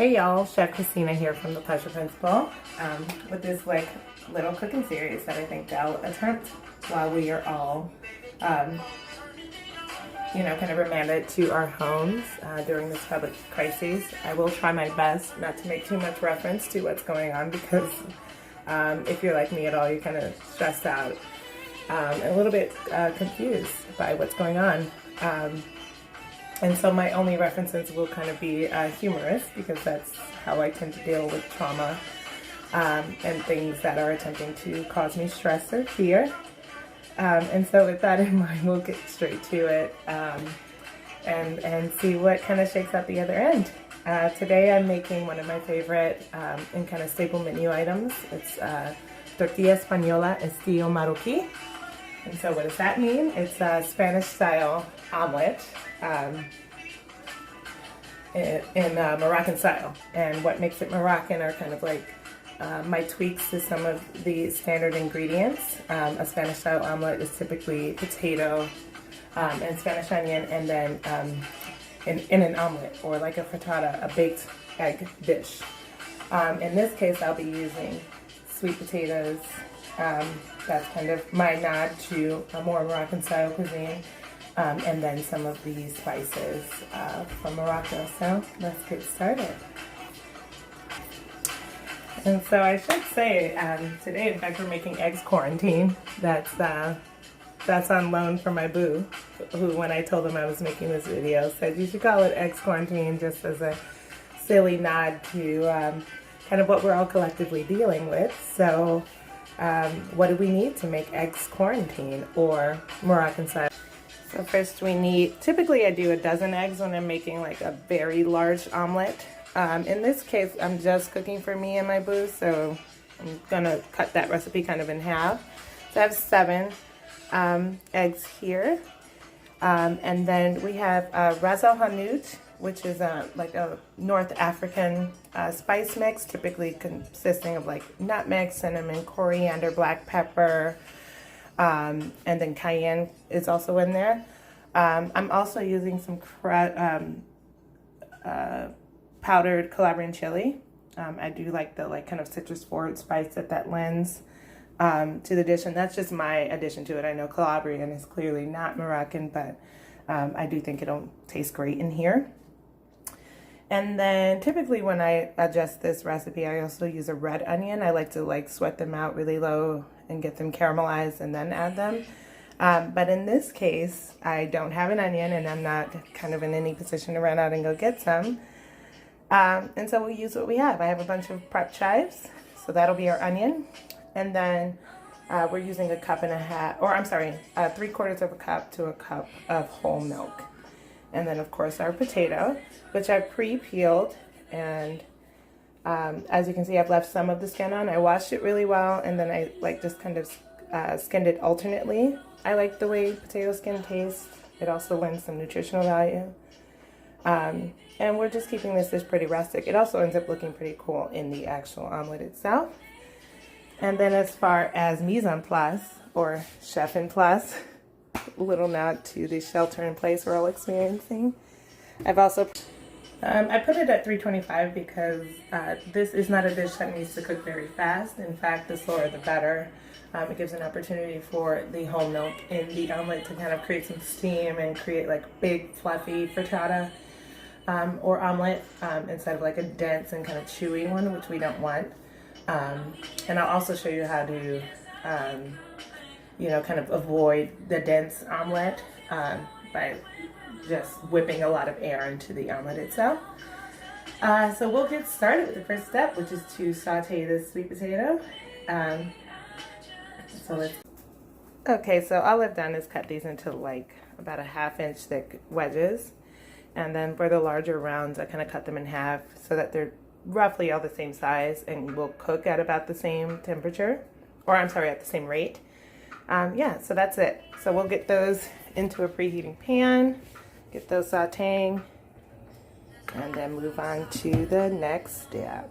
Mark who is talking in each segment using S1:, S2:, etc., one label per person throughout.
S1: Hey y'all, Chef Christina here from The Pleasure Principle with this little cooking series that I think I'll attempt while we are all, kind of remanded to our homes during this public crisis. I will try my best not to make too much reference to what's going on because if you're like me at all, you're kind of stressed out and a little bit confused by what's going on. And so my only references will kind of be humorous because that's how I tend to deal with trauma and things that are attempting to cause me stress or fear. And so with that in mind, we'll get straight to it and see what kind of shakes out the other end. Today I'm making one of my favorite and kind of staple menu items. It's tortilla española estilo marroquí. And so what does that mean? It's a Spanish-style omelet in Moroccan style. And what makes it Moroccan are kind of like my tweaks to some of the standard ingredients. A Spanish-style omelet is typically potato and Spanish onion, and then in an omelet or like a frittata, a baked egg dish. In this case, I'll be using sweet potatoes. That's kind of my nod to a more Moroccan style cuisine. And then some of these spices from Morocco. So let's get started. And so I should say today, in fact, we're making eggs quarantine. That's on loan from my boo, who when I told him I was making this video said you should call it eggs quarantine just as a silly nod to kind of what we're all collectively dealing with. So what do we need to make eggs quarantine or Moroccan style? So first we need, typically I do a dozen eggs when I'm making like a very large omelet. In this case, I'm just cooking for me and my boo, so I'm gonna cut that recipe kind of in half. So I have 7 eggs here. And then we have ras el hanout, which is like a North African spice mix, typically consisting of like nutmeg, cinnamon, coriander, black pepper, and then cayenne is also in there. I'm also using some powdered Calabrian chili. I do like the kind of citrus forward spice that lends to the dish, and that's just my addition to it. I know Calabrian is clearly not Moroccan, but I do think it'll taste great in here. And then typically when I adjust this recipe, I also use a red onion. I like to sweat them out really low and get them caramelized and then add them. But in this case, I don't have an onion and I'm not kind of in any position to run out and go get some. And so we'll use what we have. I have a bunch of prep chives, so that'll be our onion. And then we're using a cup and a half, or I'm sorry, 3/4 of a cup to a cup of whole milk. And then of course our potato, which I've pre-peeled, and as you can see, I've left some of the skin on. I washed it really well, and then I just kind of skinned it alternately. I like the way potato skin tastes. It also lends some nutritional value. And we're just keeping this dish pretty rustic. It also ends up looking pretty cool in the actual omelet itself. And then as far as mise en place, or chef en place, little nod to the shelter in place we're all experiencing. I've also I put it at 325 because this is not a dish that needs to cook very fast. In fact, the slower the better. It gives an opportunity for the whole milk in the omelet to kind of create some steam and create big fluffy frittata or omelet instead of a dense and kind of chewy one, which we don't want. And I'll also show you how to kind of avoid the dense omelet by just whipping a lot of air into the omelet itself. So we'll get started with the first step, which is to saute the sweet potato. Okay, so all I've done is cut these into about a 1/2 inch thick wedges. And then for the larger rounds, I kind of cut them in half so that they're roughly all the same size and will cook at about the same temperature, or I'm sorry, at the same rate. Yeah, so that's it. So we'll get those into a preheating pan, get those sauteing, and then move on to the next step.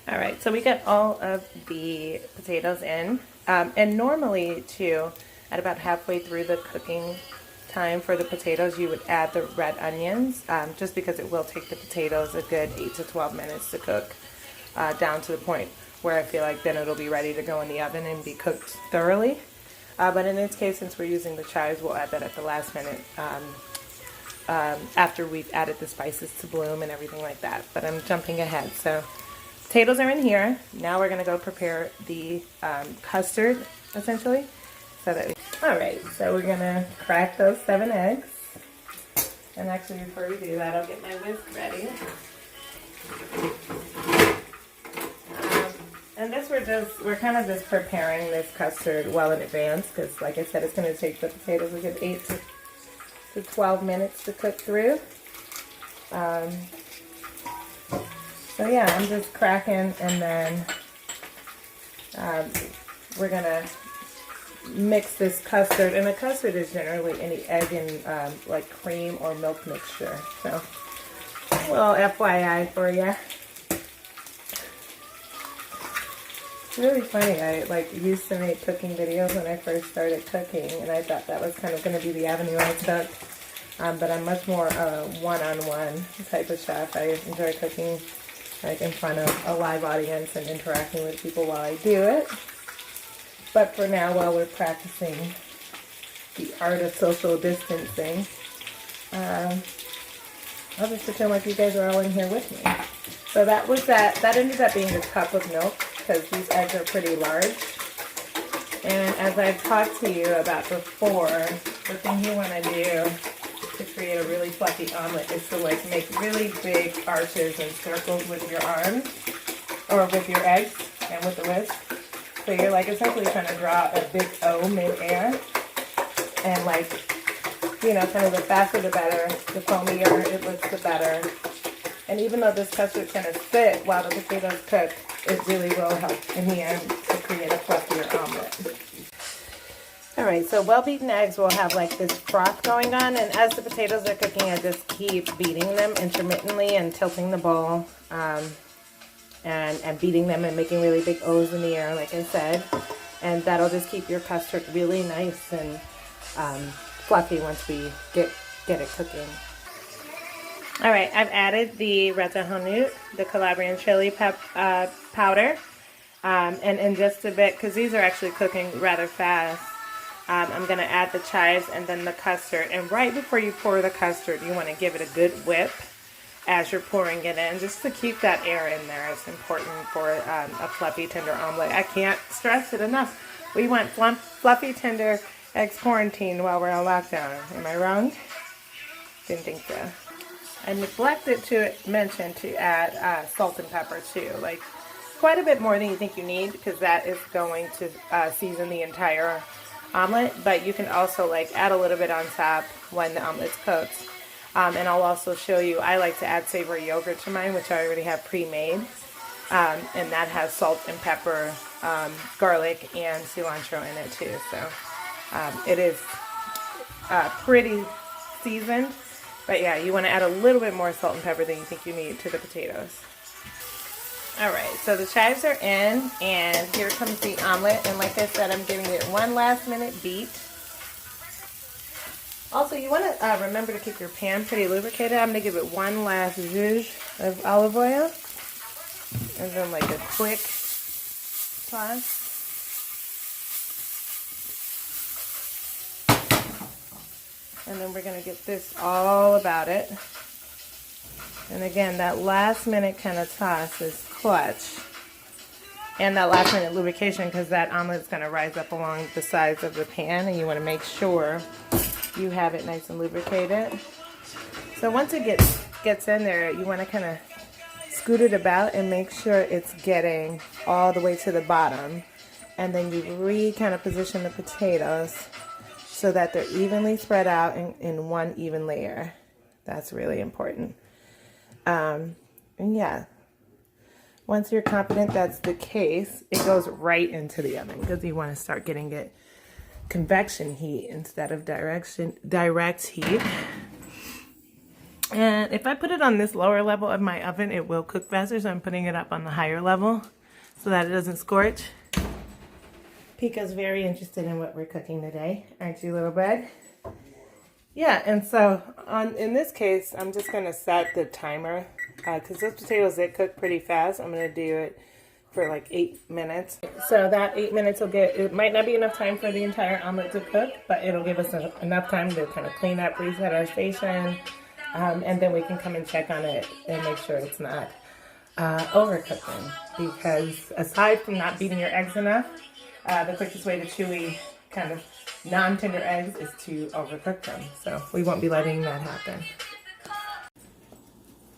S1: All right, so we got all of the potatoes in, and normally too, at about halfway through the cooking time for the potatoes, you would add the red onions, just because it will take the potatoes a good 8 to 12 minutes to cook, down to the point where I feel like then it'll be ready to go in the oven and be cooked thoroughly. But in this case, since we're using the chives, we'll add that at the last minute, after we've added the spices to bloom and everything like that. But I'm jumping ahead. So potatoes are in here. Now we're gonna go prepare the custard, essentially. So that all right, so we're gonna crack those 7 eggs. And actually, before we do that, I'll get my whisk ready. And this we're kind of just preparing this custard well in advance, because like I said, it's gonna take the potatoes a good 8 to 12 minutes to cook through. So yeah, I'm just cracking, and then we're gonna mix this custard, and the custard is generally any egg and like cream or milk mixture. So, well, FYI for you. It's really funny. I used to make cooking videos when I first started cooking, and I thought that was kind of going to be the avenue I took. But I'm much more one-on-one type of chef. I enjoy cooking like in front of a live audience and interacting with people while I do it. But for now, while we're practicing the art of social distancing, I'll just pretend like you guys are all in here with me. So that was that. That ended up being a cup of milk, because these eggs are pretty large. And as I've talked to you about before, the thing you want to do to create a really fluffy omelet is to like make really big arches and circles with your arms, or with your eggs and with the whisk. So you're like essentially trying to draw a big O mid-air, and like, you know, kind of the faster the better, the foamier it looks the better. And even though this custard's going to sit while the potatoes cook, it really will help in the end to create a fluffier omelet. Alright, so well-beaten eggs will have like this froth going on, and as the potatoes are cooking, I just keep beating them intermittently and tilting the bowl. And beating them and making really big O's in the air, like I said. And that'll just keep your custard really nice and fluffy once we get it cooking. Alright, I've added the red hanout, the Calabrian chili powder. And in just a bit, because these are actually cooking rather fast, I'm going to add the chives and then the custard. And right before you pour the custard, you want to give it a good whip as you're pouring it in, just to keep that air in there. It's important for a fluffy, tender omelet. I can't stress it enough. We want fluffy, tender eggs quarantined while we're on lockdown. Am I wrong? Didn't think so. I neglected to mention to add salt and pepper too, like quite a bit more than you think you need, because that is going to season the entire omelet. But you can also like add a little bit on top when the omelet's cooked. And I'll also show you, I like to add savory yogurt to mine, which I already have pre-made. And that has salt and pepper, garlic, and cilantro in it too. So it is pretty seasoned. But yeah, you want to add a little bit more salt and pepper than you think you need to the potatoes. Alright, so the chives are in, and here comes the omelet. And like I said, I'm giving it one last minute beat. Also, you want to remember to keep your pan pretty lubricated. I'm going to give it one last zhuzh of olive oil. And then like a quick toss. And then we're going to get this all about it. And again, that last minute kind of toss is clutch. And that last minute lubrication, because that omelet is going to rise up along the sides of the pan, and you want to make sure you have it nice and lubricated. So once it gets in there, you want to kind of scoot it about and make sure it's getting all the way to the bottom. And then you kind of position the potatoes so that they're evenly spread out in one even layer. That's really important. And yeah, once you're confident that's the case, it goes right into the oven, because you want to start getting it convection heat instead of direct heat. And if I put it on this lower level of my oven, it will cook faster, so I'm putting it up on the higher level so that it doesn't scorch. Pico's very interested in what we're cooking today, aren't you, little bud? Yeah, and so in this case, I'm just going to set the timer because those potatoes, they cook pretty fast. I'm going to do it for like 8 minutes. So that 8 minutes will it might not be enough time for the entire omelet to cook, but it'll give us enough time to kind of clean up, reset our station, and then we can come and check on it and make sure it's not overcooking. Because aside from not beating your eggs enough, the quickest way to chewy kind of non-tender eggs is to overcook them. So we won't be letting that happen.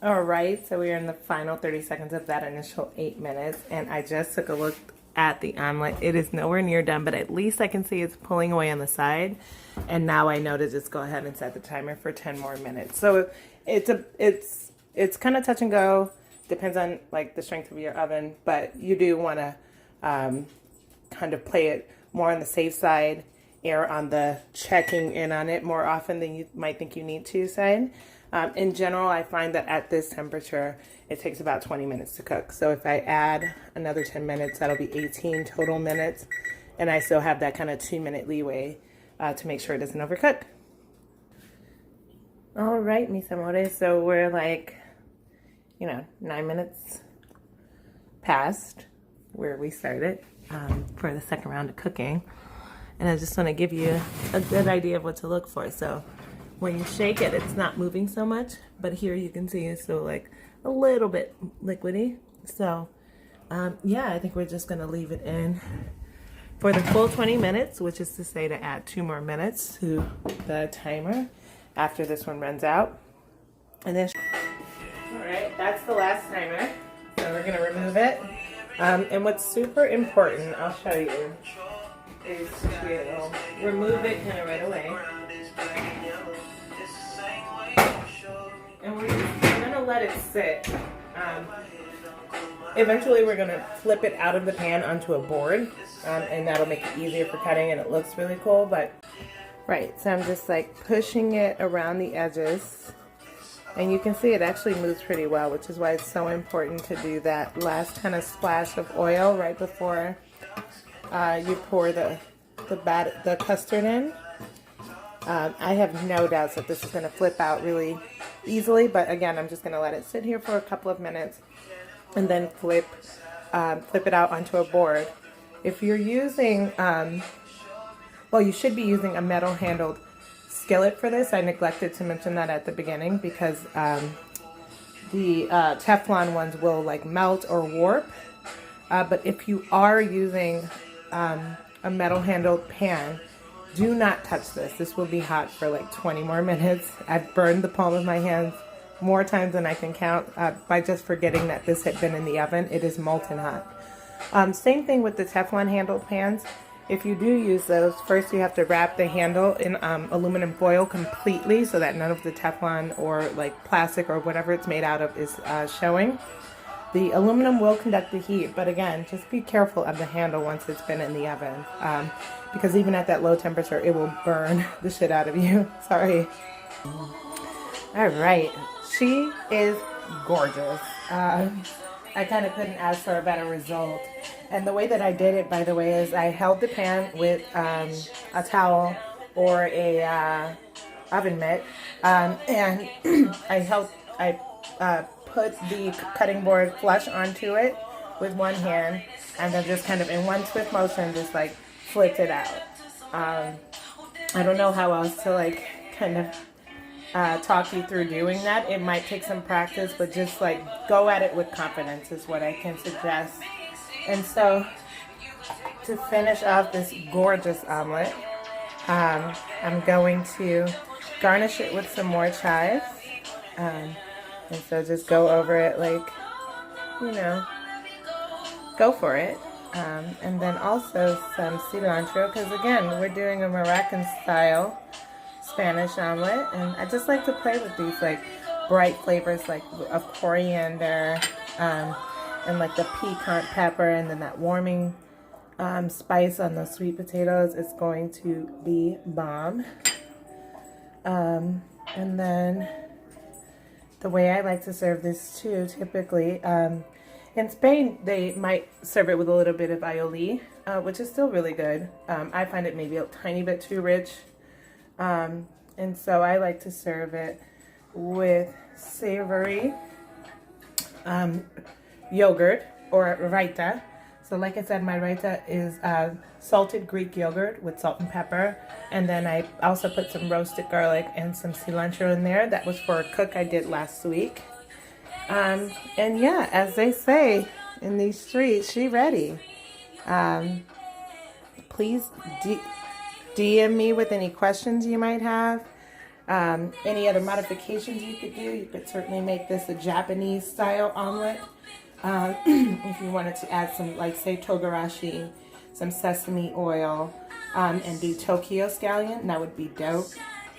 S1: All right, so we are in the final 30 seconds of that initial 8 minutes, and I just took a look at the omelet. It is nowhere near done, but at least I can see it's pulling away on the side. And now I know to just go ahead and set the timer for 10 more minutes. So it's kind of touch and go. Depends on like the strength of your oven, but you do want to kind of play it more on the safe side, err on the checking in on it more often than you might think you need to side. In general, I find that at this temperature, it takes about 20 minutes to cook. So if I add another 10 minutes, that'll be 18 total minutes. And I still have that kind of 2-minute leeway to make sure it doesn't overcook. All right, mis amores. So we're like, 9 minutes past where we started for the second round of cooking. And I just want to give you a good idea of what to look for. So when you shake it, it's not moving so much, but here you can see it's still like a little bit liquidy. So yeah, I think we're just gonna leave it in for the full 20 minutes, which is to say to add 2 more minutes to the timer after this one runs out. And then, all right, that's the last timer. So we're gonna remove it. And what's super important, I'll show you, is to remove it kind of right away. And we're going to let it sit. Eventually we're going to flip it out of the pan onto a board, and that'll make it easier for cutting, and it looks really cool. But right, so I'm just like pushing it around the edges, and you can see it actually moves pretty well, which is why it's so important to do that last kind of splash of oil right before you pour the custard in. I have no doubts that this is going to flip out really easily, but again, I'm just going to let it sit here for a couple of minutes and then flip it out onto a board. If you're using, well, you should be using a metal-handled skillet for this. I neglected to mention that at the beginning because the Teflon ones will like melt or warp. But if you are using a metal-handled pan, do not touch this. This will be hot for like 20 more minutes. I've burned the palm of my hands more times than I can count by just forgetting that this had been in the oven. It is molten hot. Same thing with the Teflon handled pans. If you do use those, first you have to wrap the handle in aluminum foil completely so that none of the Teflon or like plastic or whatever it's made out of is showing. The aluminum will conduct the heat, but again, just be careful of the handle once it's been in the oven. Because even at that low temperature, it will burn the shit out of you. Sorry. All right. She is gorgeous. I kind of couldn't ask for a better result. And the way that I did it, by the way, is I held the pan with a towel or a oven mitt. And I put the cutting board flush onto it with one hand. And then just kind of in one swift motion, just like flipped it out. I don't know how else to like kind of talk you through doing that. It might take some practice, but just like go at it with confidence is what I can suggest. And so to finish off this gorgeous omelet, I'm going to garnish it with some more chives. And so just go over it like, go for it. And then also some cilantro, because again, we're doing a Moroccan style Spanish omelet, and I just like to play with these like bright flavors like of coriander and like the piquant pepper, and then that warming spice on the sweet potatoes. It's going to be bomb. And then the way I like to serve this too, typically, in Spain, they might serve it with a little bit of aioli, which is still really good. I find it maybe a tiny bit too rich. And so I like to serve it with savory yogurt or raita. So like I said, my raita is salted Greek yogurt with salt and pepper. And then I also put some roasted garlic and some cilantro in there. That was for a cook I did last week. And yeah, as they say in these streets, she ready. Please DM me with any questions you might have. Any other modifications you could do. You could certainly make this a Japanese style omelet. If you wanted to add some, like say togarashi, some sesame oil, and do Tokyo scallion, that would be dope.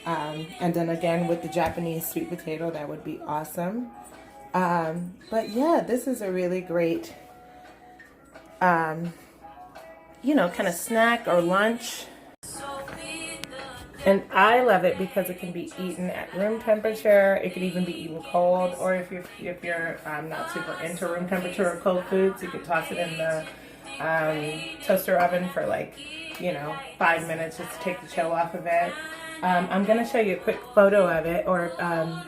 S1: And then again with the Japanese sweet potato, that would be awesome. But yeah, this is a really great, you know, kind of snack or lunch. And I love it because it can be eaten at room temperature. It could even be eaten cold, or if you're not super into room temperature or cold foods, you could toss it in the toaster oven for like, you know, 5 minutes just to take the chill off of it. I'm going to show you a quick photo of it, or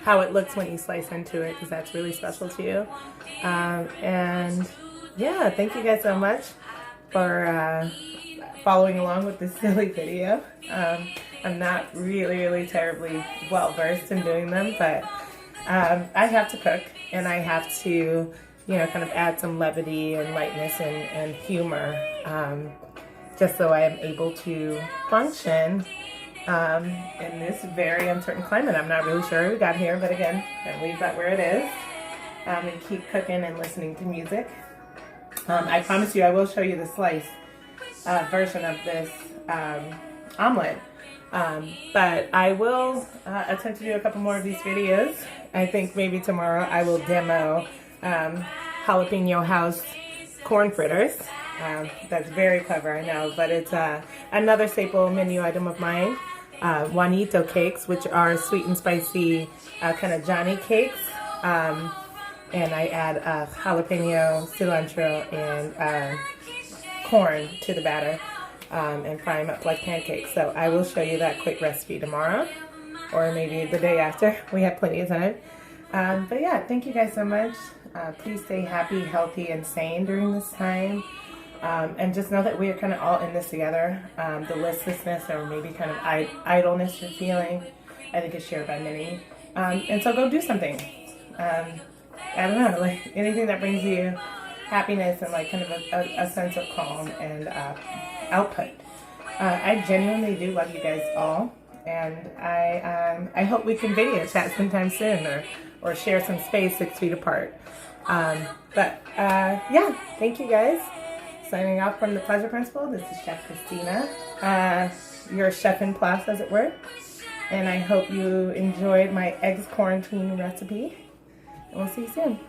S1: how it looks when you slice into it, because that's really special to you. And yeah, thank you guys so much for following along with this silly video. I'm not really terribly well versed in doing them, but I have to cook, and I have to, you know, kind of add some levity and lightness and humor, just so I am able to function in this very uncertain climate. I'm not really sure how we got here, but again, I leave that where it is, and keep cooking and listening to music. I promise you I will show you the slice version of this omelet. But I will attempt to do a couple more of these videos. I think maybe tomorrow I will demo jalapeno house corn fritters. That's very clever, I know, but it's another staple menu item of mine. Juanito cakes, which are sweet and spicy kind of Johnny cakes. And I add jalapeno, cilantro, and corn to the batter. And fry them up like pancakes. So I will show you that quick recipe tomorrow, or maybe the day after. We have plenty of time. But yeah, thank you guys so much. Please stay happy, healthy, and sane during this time. And just know that we are kind of all in this together. The listlessness or maybe kind of idleness you're feeling, I think is shared by many. And so go do something. I don't know, like anything that brings you happiness and like kind of a sense of calm and output. I genuinely do love you guys all, and I hope we can video chat sometime soon, or share some space 6 feet apart. Yeah, thank you guys. Signing off from the Pleasure Principle. This is Chef Christina, your chef in class, as it were. And I hope you enjoyed my eggs quarantine recipe. And we'll see you soon.